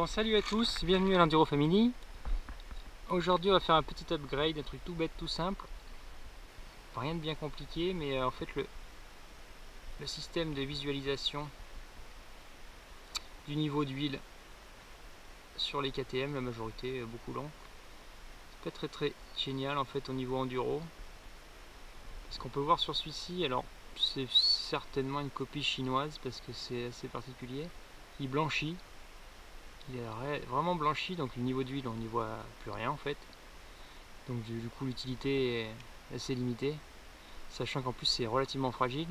Bon, salut à tous, bienvenue à l'Enduro Family. Aujourd'hui on va faire un petit upgrade, un truc tout bête, tout simple. Rien de bien compliqué, mais en fait le système de visualisation du niveau d'huile sur les KTM, la majorité beaucoup long, c'est pas très génial en fait au niveau enduro. Ce qu'on peut voir sur celui-ci, alors c'est certainement une copie chinoise parce que c'est assez particulier. Il blanchit. Il est vraiment blanchi, donc le niveau d'huile on n'y voit plus rien en fait. Donc du coup l'utilité est assez limitée, sachant qu'en plus c'est relativement fragile.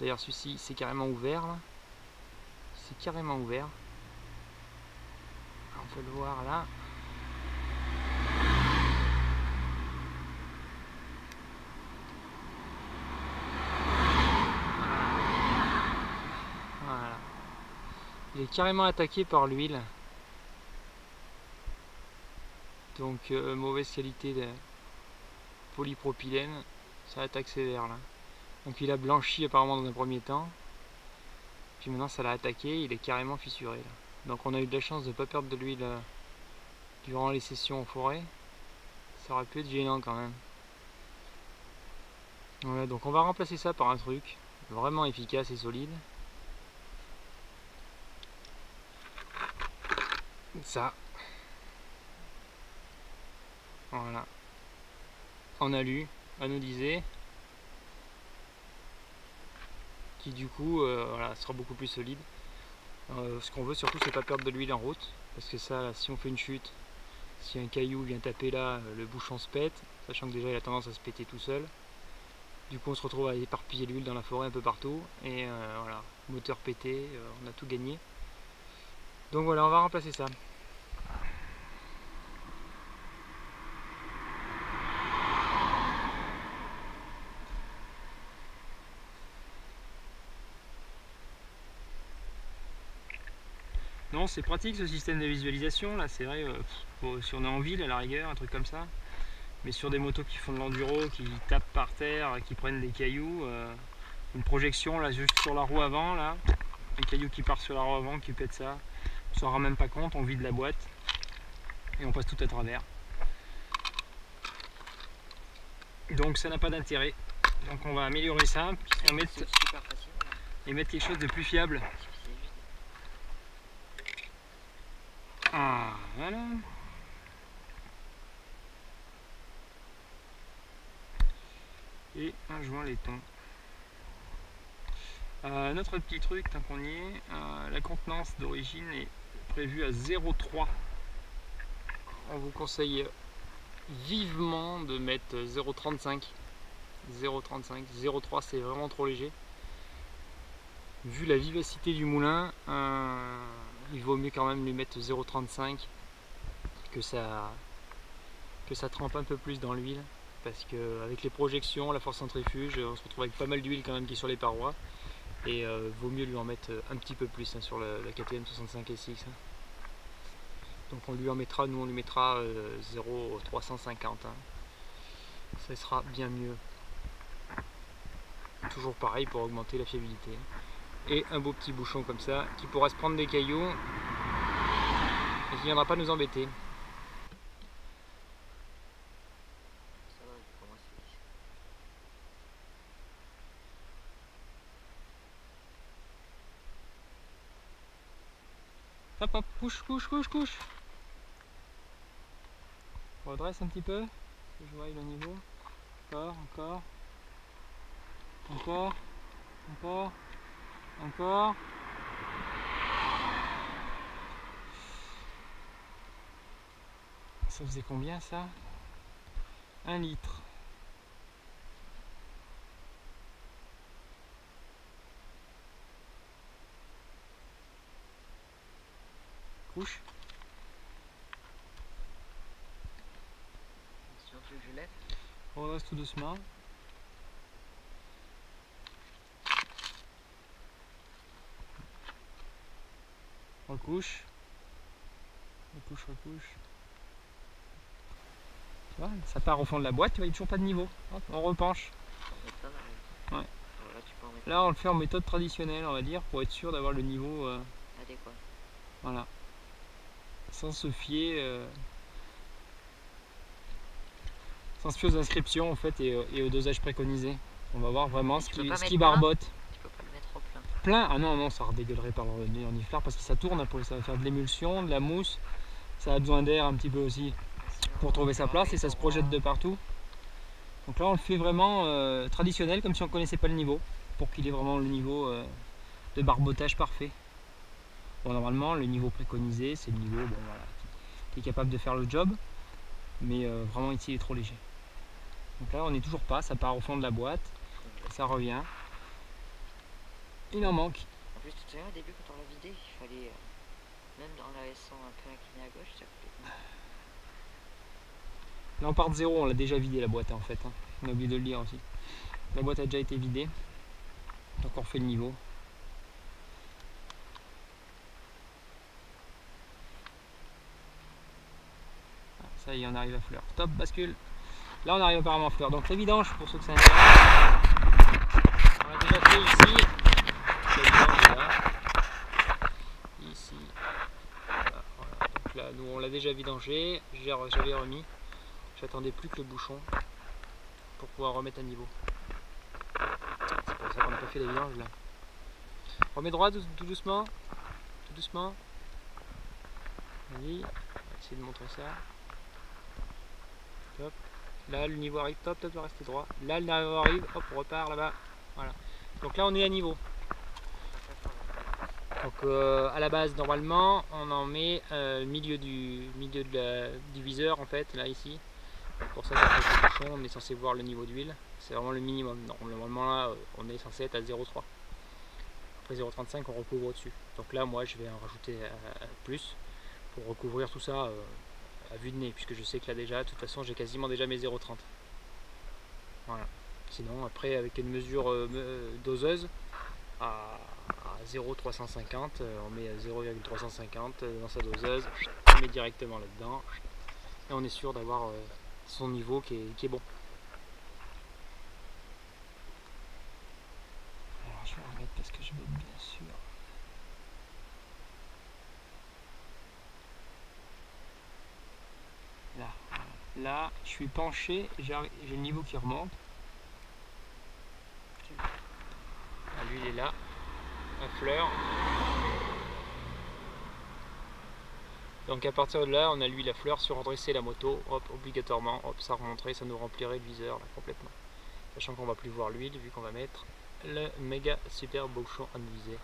D'ailleurs celui-ci c'est carrément ouvert là. C'est carrément ouvert. On peut le voir là. Voilà. Il est carrément attaqué par l'huile. Donc mauvaise qualité de polypropylène, ça attaque sévère là. Donc il a blanchi apparemment dans un premier temps, puis maintenant ça l'a attaqué, il est carrément fissuré là. Donc on a eu de la chance de ne pas perdre de l'huile durant les sessions en forêt. Ça aurait pu être gênant quand même. Voilà, donc on va remplacer ça par un truc vraiment efficace et solide. Ça. Voilà. En alu, anodisé. Qui du coup voilà, sera beaucoup plus solide. Ce qu'on veut surtout c'est pas perdre de l'huile en route. Parce que ça, là, si on fait une chute, si un caillou vient taper là, le bouchon se pète. Sachant que déjà il a tendance à se péter tout seul. Du coup on se retrouve à éparpiller l'huile dans la forêt un peu partout. Et voilà, moteur pété, on a tout gagné. Donc voilà, on va remplacer ça. Non, c'est pratique ce système de visualisation là, c'est vrai, si on est en ville à la rigueur, un truc comme ça. Mais sur des motos qui font de l'enduro, qui tapent par terre, qui prennent des cailloux, une projection là juste sur la roue avant, là, un caillou qui part sur la roue avant, qui pète ça, on s'en rend même pas compte, on vide la boîte et on passe tout à travers. Donc ça n'a pas d'intérêt. Donc on va améliorer ça et mettre quelque chose de plus fiable. Ah, voilà. Et un joint laiton. Notre petit truc, tant qu'on y est, la contenance d'origine est prévue à 0,3. On vous conseille vivement de mettre 0,35. 0,35, 0,3 c'est vraiment trop léger. Vu la vivacité du moulin, il vaut mieux quand même lui mettre 0,35 que ça trempe un peu plus dans l'huile. Parce qu'avec les projections, la force centrifuge, on se retrouve avec pas mal d'huile quand même qui est sur les parois. Et vaut mieux lui en mettre un petit peu plus sur la KTM 65 SX. Donc on lui en mettra, nous on lui mettra 0,350. Ça sera bien mieux. Toujours pareil pour augmenter la fiabilité. Et un beau petit bouchon comme ça qui pourra se prendre des cailloux et qui ne viendra pas nous embêter. Hop hop, couche. Redresse un petit peu, que je voie le niveau. Encore. Ça faisait combien ça? 1 litre. Couche. Je lève. On redresse tout doucement. Recouche. Tu vois, ça part au fond de la boîte, tu vois, il n'y a toujours pas de niveau. Hop, on repenche. Ouais. Là, on le fait en méthode traditionnelle, on va dire, pour être sûr d'avoir le niveau adéquat. Voilà. sans se fier aux inscriptions en fait et au dosage préconisé. On va voir vraiment ce qui barbote. Tu peux pas le mettre au plein. Plein? Ah non, non, ça redégueulerait par le niflard parce que ça tourne après, ça va faire de l'émulsion, de la mousse, ça a besoin d'air un petit peu aussi pour trouver sa place et ça se projette de partout. Donc là on le fait vraiment traditionnel comme si on ne connaissait pas le niveau pour qu'il ait vraiment le niveau de barbotage parfait. Bon, normalement le niveau préconisé c'est le niveau bon, voilà, qui est capable de faire le job, mais vraiment ici il est trop léger. Donc là on n'est toujours pas, ça part au fond de la boîte, ça revient. Il en manque. En plus, tout à l'heure, au début, quand on l'a vidé, il fallait, même en la laissant un peu inclinée à gauche, ça complètement. Là, on part de zéro, on l'a déjà vidé la boîte en fait. Hein. On a oublié de le dire aussi. La boîte a déjà été vidée. Donc, on refait le niveau. Ça y est, on arrive à fleur. Top, bascule. Là, on arrive apparemment à fleur. Donc, les vidanges, pour ceux que ça intéresse. On l'a déjà fait ici. Ici, voilà, voilà. Donc là nous on l'a déjà vidangé, j'avais remis, j'attendais plus que le bouchon pour pouvoir remettre à niveau. C'est pour ça qu'on n'a pas fait la vidange là. Remets droit tout doucement, tout doucement. Vas-y, on va essayer de montrer ça. Top. Là le niveau arrive, top, top, rester droit. Là le niveau arrive, hop, on repart là-bas. Voilà. Donc là on est à niveau. Donc à la base normalement on en met milieu du viseur en fait, là ici. Pour ça fait le bouchon, on est censé voir le niveau d'huile, c'est vraiment le minimum. Normalement là on est censé être à 0,3. Après 0,35 on recouvre au-dessus. Donc là moi je vais en rajouter plus pour recouvrir tout ça à vue de nez, puisque je sais que là déjà de toute façon j'ai quasiment déjà mes 0,30. Voilà. Sinon après avec une mesure doseuse à 0,350, on met 0,350 dans sa doseuse, on met directement là-dedans et on est sûr d'avoir son niveau qui est bon. Alors je vais remettre parce que je veux bien sûr. Là, voilà. Là je suis penché, j'ai le niveau qui remonte. Ah, lui il est là. Fleur. Donc à partir de là, on a lui la fleur sur redresser la moto, hop, obligatoirement, hop, ça remonterait, ça nous remplirait le viseur là, complètement. Sachant qu'on va plus voir l'huile vu qu'on va mettre le méga super bouchon à visée.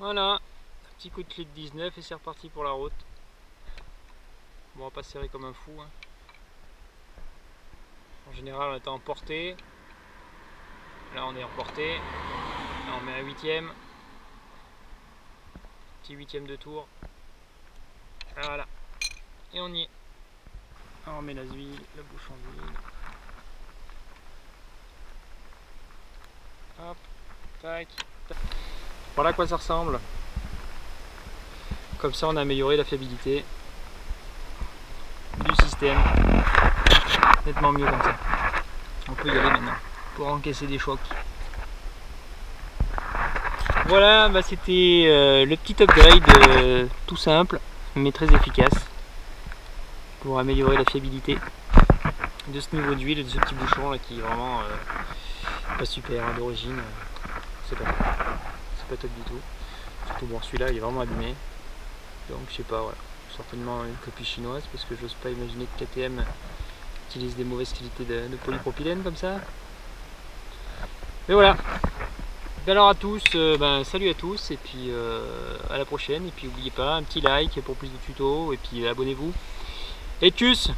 Voilà, petit coup de clé de 19 et c'est reparti pour la route. Bon, on va pas serrer comme un fou. Hein. En général, on était en portée. Là, on est en portée. Là, on met un huitième. Petit huitième de tour. Voilà. Et on y est. Alors, on met la huile, le bouchon d'huile. Hop, tac, tac. Voilà à quoi ça ressemble. Comme ça on a amélioré la fiabilité du système. Nettement mieux comme ça. On peut y aller maintenant pour encaisser des chocs. Voilà, bah c'était le petit upgrade tout simple mais très efficace pour améliorer la fiabilité de ce niveau d'huile et de ce petit bouchon là qui est vraiment pas super hein, d'origine. C'est pas top du tout. Surtout bon celui-là il est vraiment abîmé. Donc je sais pas, voilà. Certainement une copie chinoise parce que j'ose pas imaginer que KTM utilise des mauvaises qualités de polypropylène comme ça. Mais voilà. Alors à tous, salut à tous et puis à la prochaine. Et puis n'oubliez pas un petit like pour plus de tutos et puis abonnez-vous. Et tchuss!